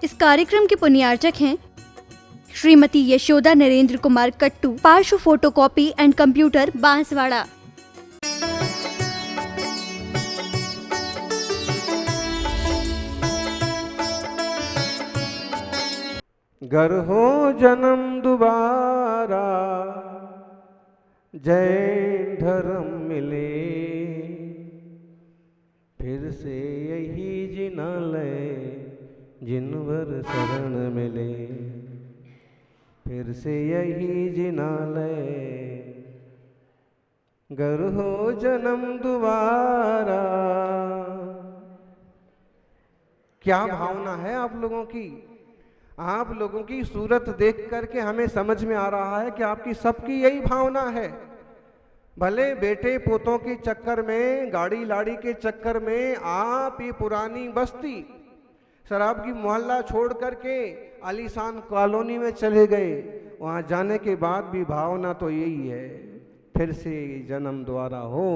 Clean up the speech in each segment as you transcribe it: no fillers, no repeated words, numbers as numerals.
इस कार्यक्रम के पुण्यार्चक हैं श्रीमती यशोदा नरेंद्र कुमार कट्टू, पार्श्व फोटोकॉपी एंड कंप्यूटर, बांसवाड़ा। गर हो जन्म दोबारा जैन धर्म मिले, फिर से यही जिनालय जिनवर शरण मिले, फिर से यही जिनालय। गर हो जन्म दोबारा। क्या भावना है आप लोगों की? आप लोगों की सूरत देख करके हमें समझ में आ रहा है कि आपकी सबकी यही भावना है। भले बेटे पोतों के चक्कर में, गाड़ी लाड़ी के चक्कर में आप ये पुरानी बस्ती शराब की मोहल्ला छोड़ करके आलीशान कॉलोनी में चले गए। वहाँ जाने के बाद भी भावना तो यही है, फिर से जन्म दोबारा हो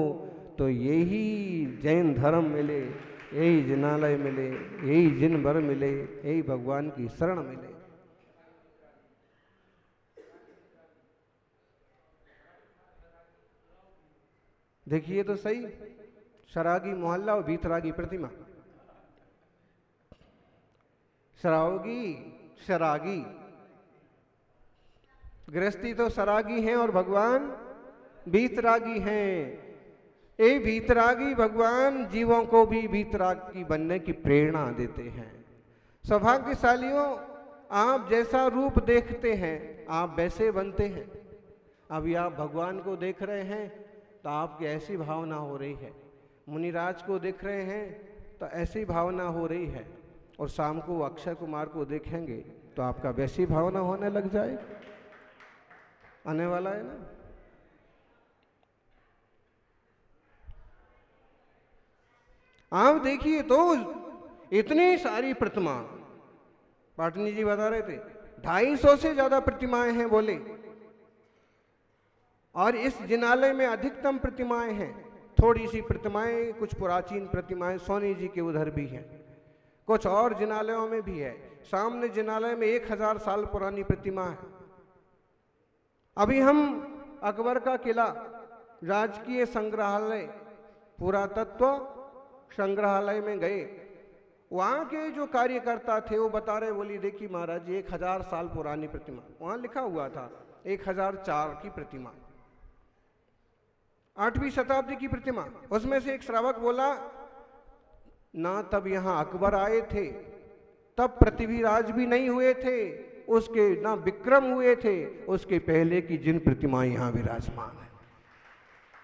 तो यही जैन धर्म मिले, यही जिनालय मिले, यही जिन भर मिले, यही भगवान की शरण मिले। देखिए तो सही, शरागी मोहल्ला और भीतरागी प्रतिमा। शरागी शरागी, गृहस्थी तो शरागी हैं और भगवान भीतरागी हैं। ये भीतरागी भगवान जीवों को भी भीतरागी बनने की प्रेरणा देते हैं। सौभाग्यशालियों, आप जैसा रूप देखते हैं आप वैसे बनते हैं। अभी आप भगवान को देख रहे हैं तो आपकी ऐसी भावना हो रही है, मुनिराज को देख रहे हैं तो ऐसी भावना हो रही है, और शाम को अक्षय कुमार को देखेंगे तो आपका वैसी भावना होने लग जाए। आने वाला है ना। आप देखिए तो इतनी सारी प्रतिमा, पाटनी जी बता रहे थे 250 से ज्यादा प्रतिमाएं हैं बोले, और इस जिनालय में अधिकतम प्रतिमाएं हैं। थोड़ी सी प्रतिमाएं, कुछ प्राचीन प्रतिमाएं सोनी जी के उधर भी हैं, कुछ और जिनालयों में भी है। सामने जिनालय में 1000 साल पुरानी प्रतिमा है। अभी हम अकबर का किला, राजकीय संग्रहालय, पुरातत्व संग्रहालय में गए। वहाँ के जो कार्यकर्ता थे वो बता रहे, बोली देखिए महाराज जी 1000 साल पुरानी प्रतिमा, वहाँ लिखा हुआ था 1004 की प्रतिमा, 8वीं शताब्दी की प्रतिमा। उसमें से एक श्रावक बोला ना तब यहाँ अकबर आए थे, तब पृथ्वीराज भी नहीं हुए थे, उसके ना विक्रम हुए थे, उसके पहले की जिन प्रतिमाएं यहाँ विराजमान है।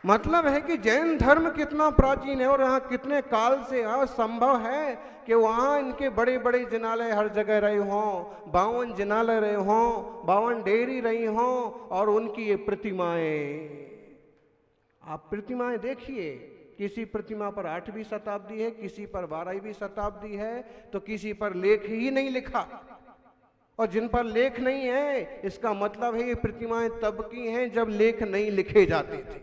मतलब है कि जैन धर्म कितना प्राचीन है और यहाँ कितने काल से संभव है कि वहाँ इनके बड़े बड़े जिनालय हर जगह रहे हों, 52 जिनालय रहे हों, 52 डेयरी रही हों, और उनकी ये प्रतिमाएं, आप प्रतिमाएं देखिए। किसी प्रतिमा पर 8वीं शताब्दी है, किसी पर 12वीं शताब्दी है, तो किसी पर लेख ही नहीं लिखा। और जिन पर लेख नहीं है इसका मतलब है ये प्रतिमाएं तब की हैं जब लेख नहीं लिखे जाते थे।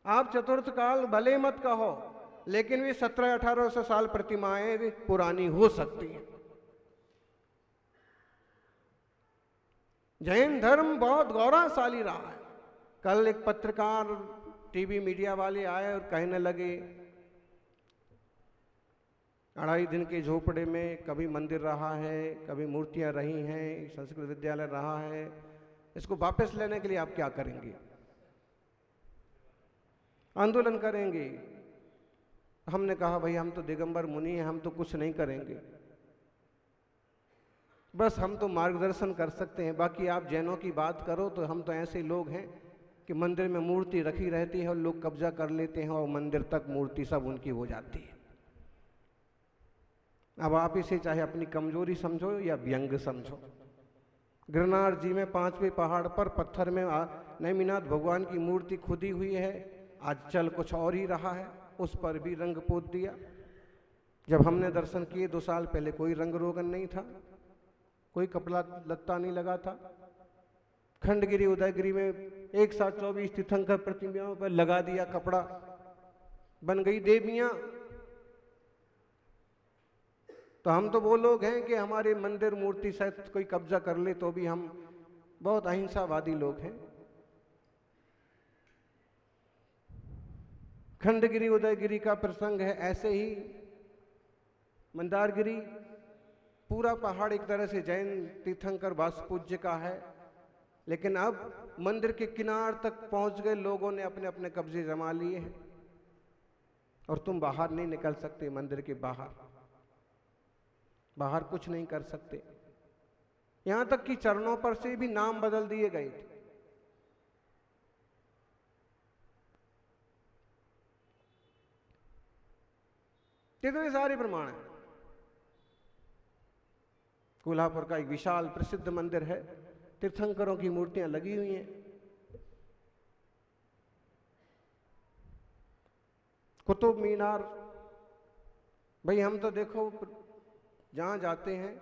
आप चतुर्थ काल भले मत कहो, लेकिन वे 1700-1800 साल प्रतिमाएं पुरानी हो सकती हैं। जैन धर्म बहुत गौरवशाली रहा है। कल एक पत्रकार, टीवी मीडिया वाले आए और कहने लगे 2.5 दिन के झोपड़े में कभी मंदिर रहा है, कभी मूर्तियां रही हैं, संस्कृत विद्यालय रहा है, इसको वापस लेने के लिए आप क्या करेंगे? आंदोलन करेंगे। हमने कहा भाई हम तो दिगंबर मुनि हैं, हम तो कुछ नहीं करेंगे, बस हम तो मार्गदर्शन कर सकते हैं। बाकी आप जैनों की बात करो तो हम तो ऐसे लोग हैं कि मंदिर में मूर्ति रखी रहती है और लोग कब्जा कर लेते हैं और मंदिर तक मूर्ति सब उनकी हो जाती है। अब आप इसे चाहे अपनी कमजोरी समझो या व्यंग समझो। गिरनार जी में 5वें पहाड़ पर पत्थर में नेमिनाथ भगवान की मूर्ति खुदी हुई है। आज चल कुछ और ही रहा है, उस पर भी रंग पोत दिया। जब हमने दर्शन किए 2 साल पहले कोई रंग रोगन नहीं था, कोई कपड़ा लत्ता नहीं लगा था। खंडगिरी उदयगिरी में एक साथ 24 तीर्थंकर प्रतिमाओं पर लगा दिया कपड़ा, बन गई देवियां। तो हम तो वो लोग हैं कि हमारे मंदिर मूर्ति सहित कोई कब्जा कर ले तो भी हम बहुत अहिंसावादी लोग हैं। खंडगिरी उदयगिरी का प्रसंग है, ऐसे ही मंदारगिरी पूरा पहाड़ एक तरह से जैन तीर्थंकर वासुपूज्य का है, लेकिन अब मंदिर के किनार तक पहुंच गए, लोगों ने अपने अपने कब्जे जमा लिए हैं और तुम बाहर नहीं निकल सकते। मंदिर के बाहर कुछ नहीं कर सकते। यहां तक कि चरणों पर से भी नाम बदल दिए गए थे। कितने सारे प्रमाण हैं। कोल्हापुर का एक विशाल प्रसिद्ध मंदिर है, तीर्थंकरों की मूर्तियां लगी हुई हैं। कुतुब मीनार, भाई हम तो देखो जहां जाते हैं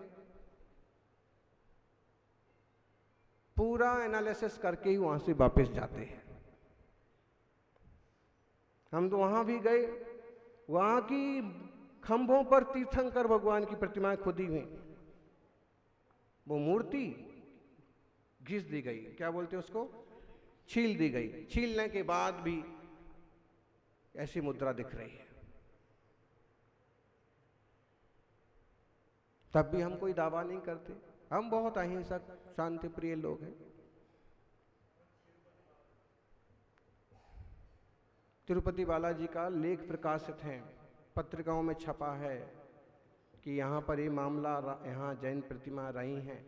पूरा एनालिसिस करके ही वहां से वापस जाते हैं। हम तो वहां भी गए, वहां की खंभों पर तीर्थंकर भगवान की प्रतिमाएं खुदी हुई, वो मूर्ति घिस दी गई, क्या बोलते हैं उसको, छील दी गई। छीलने के बाद भी ऐसी मुद्रा दिख रही है। तब भी हम कोई दावा नहीं करते। हम बहुत अहिंसक शांति प्रिय लोग हैं। तिरुपति बालाजी का लेख प्रकाशित है, पत्रिकाओं में छपा है कि यहाँ पर ये मामला, यहाँ जैन प्रतिमा रही हैं।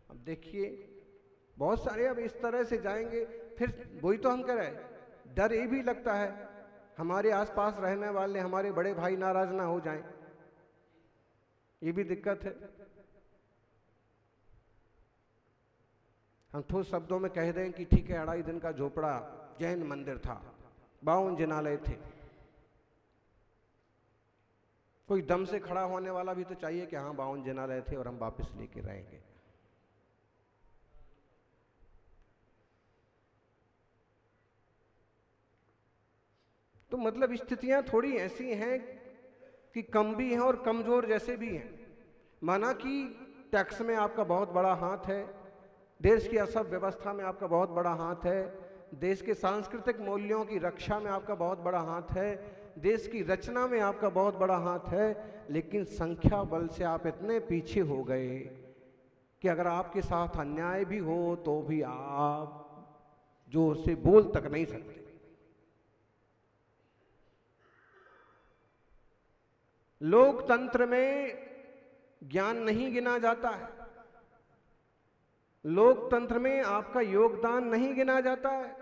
अब देखिए बहुत सारे अब इस तरह से जाएंगे, फिर वही तो हम कह रहे हैं, डर ये भी लगता है हमारे आसपास रहने वाले हमारे बड़े भाई नाराज ना हो जाएं, ये भी दिक्कत है। हम ठोस शब्दों में कह दें कि ठीक है 2.5 दिन का झोपड़ा जैन मंदिर था, 52 जिनालय थे, कोई दम से खड़ा होने वाला भी तो चाहिए कि हाँ 52 जिनालय थे और हम वापस लेके रहेंगे। तो मतलब स्थितियां थोड़ी ऐसी हैं कि कम भी हैं और कमजोर जैसे भी हैं। माना कि टैक्स में आपका बहुत बड़ा हाथ है, देश की अर्थव्यवस्था में आपका बहुत बड़ा हाथ है, देश के सांस्कृतिक मूल्यों की रक्षा में आपका बहुत बड़ा हाथ है, देश की रचना में आपका बहुत बड़ा हाथ है, लेकिन संख्या बल से आप इतने पीछे हो गए कि अगर आपके साथ अन्याय भी हो तो भी आप जोर से बोल तक नहीं सकते। लोकतंत्र में ज्ञान नहीं गिना जाता है, लोकतंत्र में आपका योगदान नहीं गिना जाता है,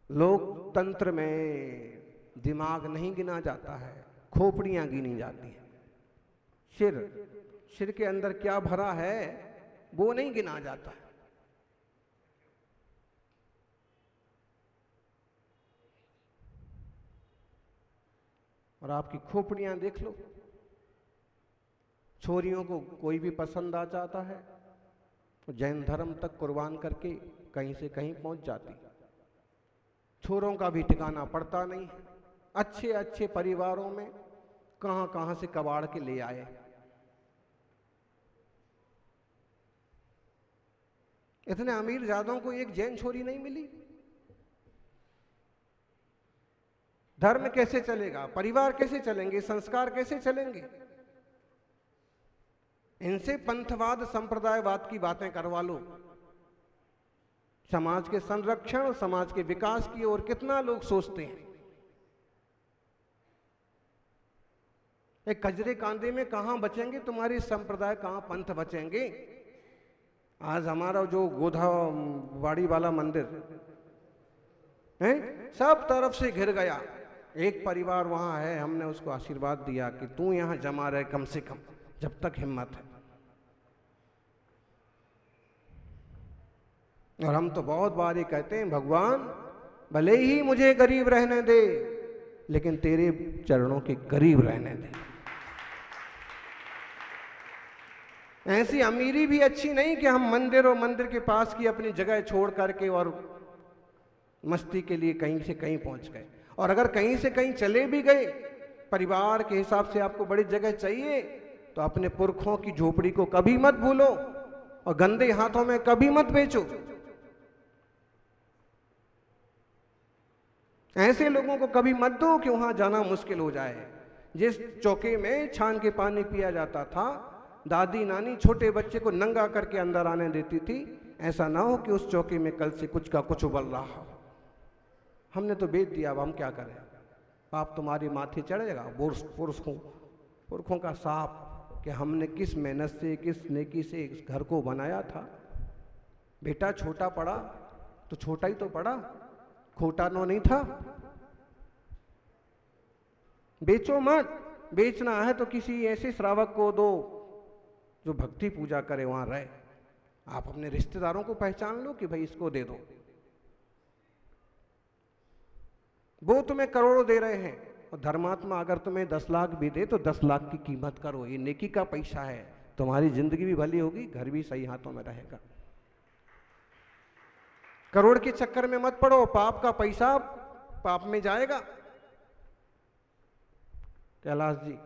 लोकतंत्र में दिमाग नहीं गिना जाता है, खोपड़ियां गिनी जाती हैं। सिर के अंदर क्या भरा है वो नहीं गिना जाता है। और आपकी खोपड़ियां देख लो, छोरियों को कोई भी पसंद आ जाता है, जैन धर्म तक कुर्बान करके कहीं से कहीं पहुंच जाती। छोरों का भी ठिकाना पड़ता नहीं। अच्छे अच्छे परिवारों में कहां कहां से कबाड़ के ले आए। इतने अमीर जादों को एक जैन छोरी नहीं मिली। धर्म कैसे चलेगा, परिवार कैसे चलेंगे, संस्कार कैसे चलेंगे? इनसे पंथवाद संप्रदायवाद की बातें करवा लो। समाज के संरक्षण, समाज के विकास की ओर कितना लोग सोचते हैं। एक कजरे कांदे में कहां बचेंगे तुम्हारे संप्रदाय, कहां पंथ बचेंगे? आज हमारा जो गोधावाड़ी वाला मंदिर है सब तरफ से घिर गया। एक परिवार वहां है, हमने उसको आशीर्वाद दिया कि तू यहां जमा रहे कम से कम जब तक हिम्मत है। और हम तो बहुत बार ये कहते हैं, भगवान भले ही मुझे गरीब रहने दे, लेकिन तेरे चरणों के करीब रहने दे। ऐसी अमीरी भी अच्छी नहीं कि हम मंदिर और मंदिर के पास की अपनी जगह छोड़ करके और मस्ती के लिए कहीं से कहीं पहुंच गए। और अगर कहीं से कहीं चले भी गए परिवार के हिसाब से आपको बड़ी जगह चाहिए तो अपने पुरखों की झोपड़ी को कभी मत भूलो और गंदे हाथों में कभी मत बेचो। ऐसे लोगों को कभी मत दो कि वहां जाना मुश्किल हो जाए। जिस चौके में छान के पानी पिया जाता था, दादी नानी छोटे बच्चे को नंगा करके अंदर आने देती थी, ऐसा ना हो कि उस चौके में कल से कुछ का कुछ उबल रहा हो। हमने तो बेच दिया, अब हम क्या करें? पाप तुम्हारे माथे चढ़ेगा। पुरखों का साफ कि हमने किस मेहनत से, किस नेकी से इस घर को बनाया था। बेटा छोटा पड़ा तो छोटा ही तो पड़ा, खोटा नो नहीं था। बेचो मत। बेचना है तो किसी ऐसे श्रावक को दो जो भक्ति पूजा करे, वहां रहे। आप अपने रिश्तेदारों को पहचान लो कि भाई इसको दे दो। वो तुम्हें करोड़ों दे रहे हैं और धर्मात्मा अगर तुम्हें 10 लाख भी दे तो 10 लाख की कीमत करो। ये नेकी का पैसा है, तुम्हारी जिंदगी भी भली होगी, घर भी सही हाथों में रहेगा। करोड़ के चक्कर में मत पड़ो, पाप का पैसा पाप में जाएगा। कैलाश जी,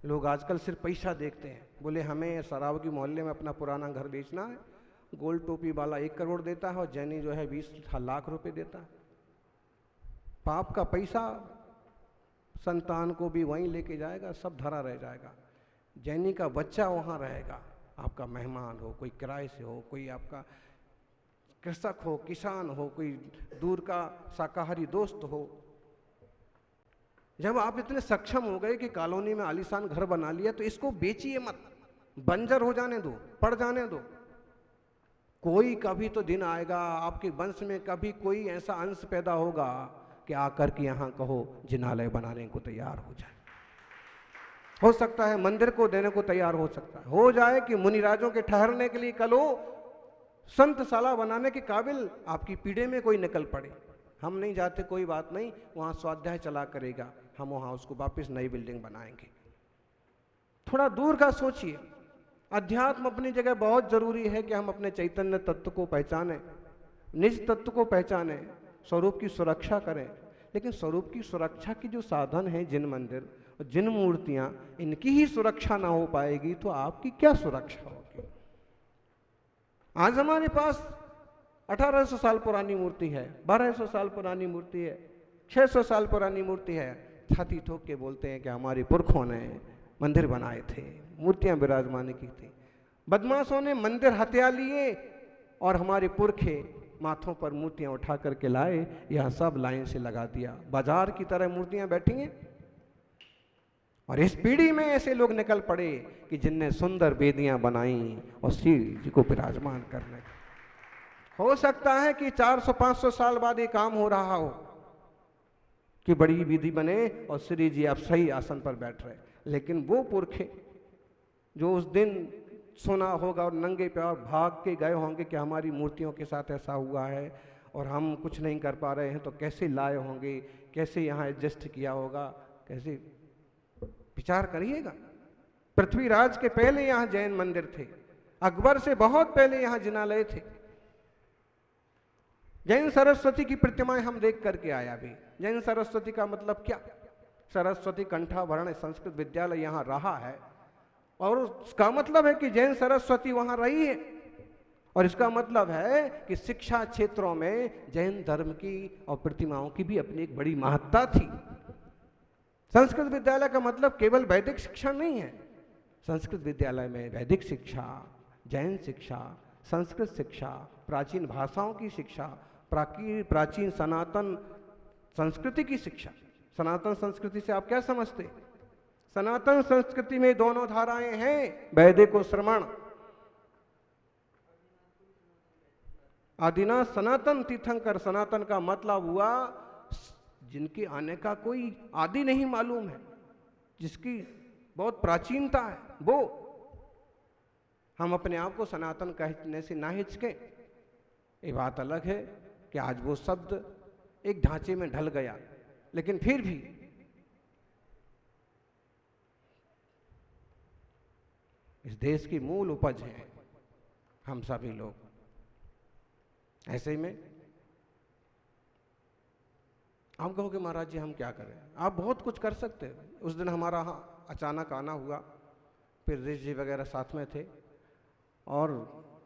लोग आजकल सिर्फ पैसा देखते हैं। बोले हमें सरावगी मोहल्ले में अपना पुराना घर बेचना है, गोल टोपी वाला 1 करोड़ देता है और जैनी जो है 20 लाख रुपए देता है। पाप का पैसा संतान को भी वहीं लेके जाएगा, सब धरा रह जाएगा। जैनी का बच्चा वहां रहेगा, आपका मेहमान हो, कोई किराए से हो, कोई आपका कृषक हो, किसान हो, कोई दूर का शाकाहारी दोस्त हो। जब आप इतने सक्षम हो गए कि कॉलोनी में आलीशान घर बना लिया तो इसको बेचिए मत, बंजर हो जाने दो, पड़ जाने दो। कोई कभी तो दिन आएगा आपके वंश में, कभी कोई ऐसा अंश पैदा होगा कि आकर के यहां कहो जिनालय बनाने को तैयार हो जाए। हो सकता है मंदिर को देने को तैयार हो सकता है, हो जाए कि मुनिराजों के ठहरने के लिए कल हो संतशाला बनाने के काबिल आपकी पीढ़ी में कोई निकल पड़े। हम नहीं जाते, कोई बात नहीं, वहां स्वाध्याय चला करेगा, हम वहां उसको वापस नई बिल्डिंग बनाएंगे। थोड़ा दूर का सोचिए। अध्यात्म अपनी जगह बहुत जरूरी है कि हम अपने चैतन्य तत्व को पहचाने, निज तत्व को पहचाने, स्वरूप की सुरक्षा करें। लेकिन स्वरूप की सुरक्षा की जो साधन है, जिन मंदिर और जिन मूर्तियां, इनकी ही सुरक्षा ना हो पाएगी तो आपकी क्या सुरक्षा होगी? आज हमारे पास 1800 साल पुरानी मूर्ति है, 1200 साल पुरानी मूर्ति है, 600 साल पुरानी मूर्ति है। छाती ठोक के बोलते हैं कि हमारे पुरखों ने मंदिर बनाए थे, मूर्तियां विराजमान की थी। बदमाशों ने मंदिर हत्या लिए और हमारे पुरखे माथों पर मूर्तियां उठा करके लाए, यह सब लाइन से लगा दिया। बाजार की तरह मूर्तियां बैठी हैं। और इस पीढ़ी में ऐसे लोग निकल पड़े कि जिनने सुंदर वेदियां बनाई और श्री जी को विराजमान करने। हो सकता है कि 400-500 साल बाद ये काम हो रहा हो कि बड़ी विधि बने और श्री जी आप सही आसन पर बैठ रहे, लेकिन वो पुरखे जो उस दिन सुना होगा और नंगे पैर भाग के गए होंगे कि हमारी मूर्तियों के साथ ऐसा हुआ है और हम कुछ नहीं कर पा रहे हैं, तो कैसे लाए होंगे, कैसे यहाँ एडजस्ट किया होगा, कैसे, विचार करिएगा। पृथ्वीराज के पहले यहाँ जैन मंदिर थे, अकबर से बहुत पहले यहाँ जिनालय थे। जैन सरस्वती की प्रतिमाएं हम देख करके आया भी। जैन सरस्वती का मतलब क्या? सरस्वती कंठाभरण संस्कृत विद्यालय यहाँ रहा है और उसका मतलब है कि जैन सरस्वती वहां रही है। और इसका मतलब है कि शिक्षा क्षेत्रों में जैन धर्म की और प्रतिमाओं की भी अपनी एक बड़ी महत्ता थी। संस्कृत विद्यालय का मतलब केवल वैदिक शिक्षा नहीं है। संस्कृत विद्यालय में वैदिक शिक्षा, जैन शिक्षा, संस्कृत शिक्षा, प्राचीन भाषाओं की शिक्षा, प्राचीन सनातन संस्कृति की शिक्षा। सनातन संस्कृति से आप क्या समझते? सनातन संस्कृति में दोनों धाराएं हैं, वैदिक और श्रमण। आदिना सनातन तीर्थंकर, सनातन का मतलब हुआ जिनके आने का कोई आदि नहीं मालूम है, जिसकी बहुत प्राचीनता है। वो हम अपने आप को सनातन कहने से ना हिचके। ये बात अलग है कि आज वो शब्द एक ढांचे में ढल गया, लेकिन फिर भी इस देश की मूल उपज है हम सभी लोग। ऐसे में आप कहोगे महाराज जी हम क्या करें, आप बहुत कुछ कर सकते हैं। उस दिन हमारा अचानक आना हुआ, फिर ऋषि जी वगैरह साथ में थे, और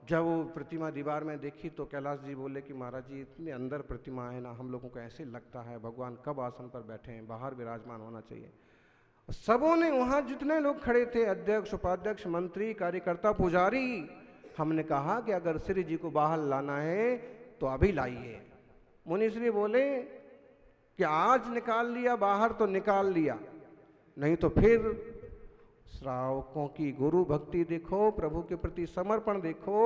जब वो प्रतिमा दीवार में देखी तो कैलाश जी बोले कि महाराज जी इतने अंदर प्रतिमा है ना, हम लोगों को ऐसे लगता है भगवान कब आसन पर बैठे हैं, बाहर विराजमान होना चाहिए। सबों ने, वहाँ जितने लोग खड़े थे, अध्यक्ष, उपाध्यक्ष, मंत्री, कार्यकर्ता, पुजारी, हमने कहा कि अगर श्री जी को बाहर लाना है तो अभी लाइए। मुनिश्री बोले कि आज निकाल लिया बाहर तो निकाल लिया, नहीं तो फिर श्रावकों की गुरु भक्ति देखो, प्रभु के प्रति समर्पण देखो।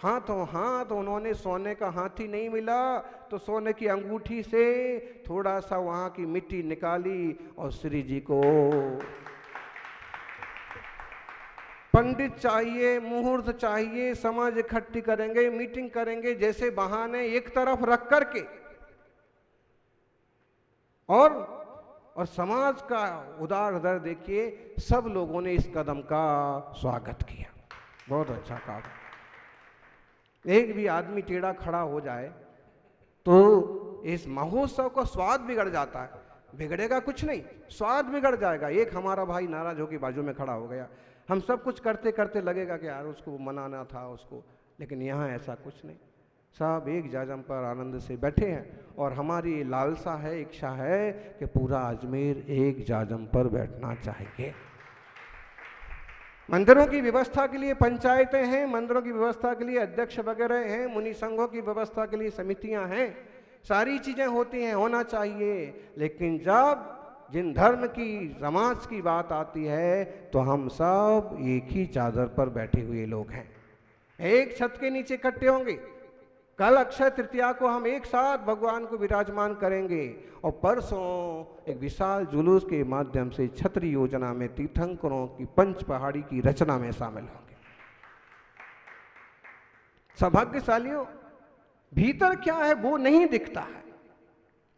हाथों हाथ उन्होंने सोने का हाथी नहीं मिला तो सोने की अंगूठी से थोड़ा सा वहां की मिट्टी निकाली और श्री जी को पंडित चाहिए, मुहूर्त चाहिए, समाज इकट्ठी करेंगे, मीटिंग करेंगे, जैसे बहाने एक तरफ रख करके और समाज का उदार हृदय देखिए, सब लोगों ने इस कदम का स्वागत किया। बहुत अच्छा काम। एक भी आदमी टेढ़ा खड़ा हो जाए तो इस महोत्सव का स्वाद बिगड़ जाता है। बिगड़ेगा कुछ नहीं, स्वाद बिगड़ जाएगा। एक हमारा भाई नाराज होकर बाजू में खड़ा हो गया, हम सब कुछ करते करते लगेगा कि यार उसको मनाना था उसको, लेकिन यहाँ ऐसा कुछ नहीं। सब एक जाजम पर आनंद से बैठे हैं, और हमारी लालसा है, इच्छा है कि पूरा अजमेर एक जाजम पर बैठना चाहिए। मंदिरों की व्यवस्था के लिए पंचायतें हैं, मंदिरों की व्यवस्था के लिए अध्यक्ष वगैरह हैं, मुनि संघों की व्यवस्था के लिए समितियां हैं, सारी चीजें होती हैं, होना चाहिए। लेकिन जब जिन धर्म की, समाज की बात आती है तो हम सब एक ही चादर पर बैठे हुए लोग हैं, एक छत के नीचे इकट्ठे होंगे। कल अक्षय तृतीया को हम एक साथ भगवान को विराजमान करेंगे, और परसों एक विशाल जुलूस के माध्यम से छत्री योजना में तीर्थंकरों की पंच पहाड़ी की रचना में शामिल होंगे। सौभाग्यशालियों, भीतर क्या है वो नहीं दिखता है।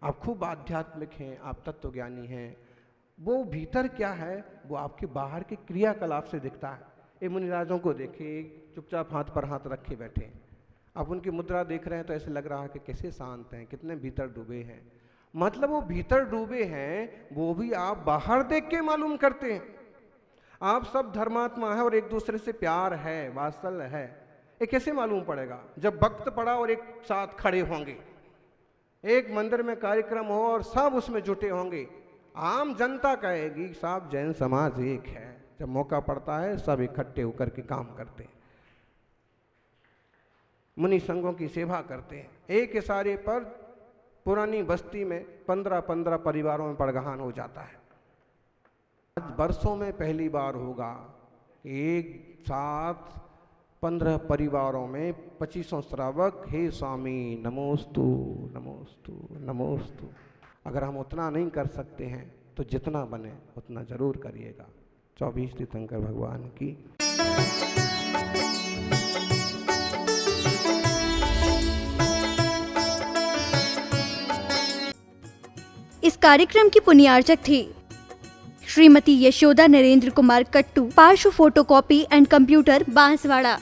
आप खूब आध्यात्मिक हैं, आप तत्वज्ञानी हैं, वो भीतर क्या है वो आपके बाहर के क्रियाकलाप से दिखता है। ये मुनिराजों को देखिए, चुपचाप हाथ पर हाथ रखे बैठे हैं। आप उनकी मुद्रा देख रहे हैं तो ऐसे लग रहा है कि कैसे शांत हैं, कितने भीतर डूबे हैं। मतलब वो भीतर डूबे हैं, वो भी आप बाहर देख के मालूम करते हैं। आप सब धर्मात्मा है और एक दूसरे से प्यार है, वात्सल्य है। ये कैसे मालूम पड़ेगा? जब वक्त पड़ा और एक साथ खड़े होंगे, एक मंदिर में कार्यक्रम हो और सब उसमें जुटे होंगे, आम जनता कहेगी साहब जैन समाज एक है। जब मौका पड़ता है सब इकट्ठे होकर के काम करते हैं, मुनि संघों की सेवा करते हैं। एक इशारे पर पुरानी बस्ती में 15-15 परिवारों में परगहान हो जाता है। आज वर्षों में पहली बार होगा एक साथ 15 परिवारों में 2500 श्रावक हे स्वामी नमोस्तु नमोस्तु नमोस्तु। अगर हम उतना नहीं कर सकते हैं तो जितना बने उतना जरूर करिएगा। 24 तीर्थंकर भगवान की। इस कार्यक्रम की पुण्यार्चक थी श्रीमती यशोदा नरेंद्र कुमार कट्टू, पार्श्व फोटोकॉपी एंड कंप्यूटर, बांसवाड़ा।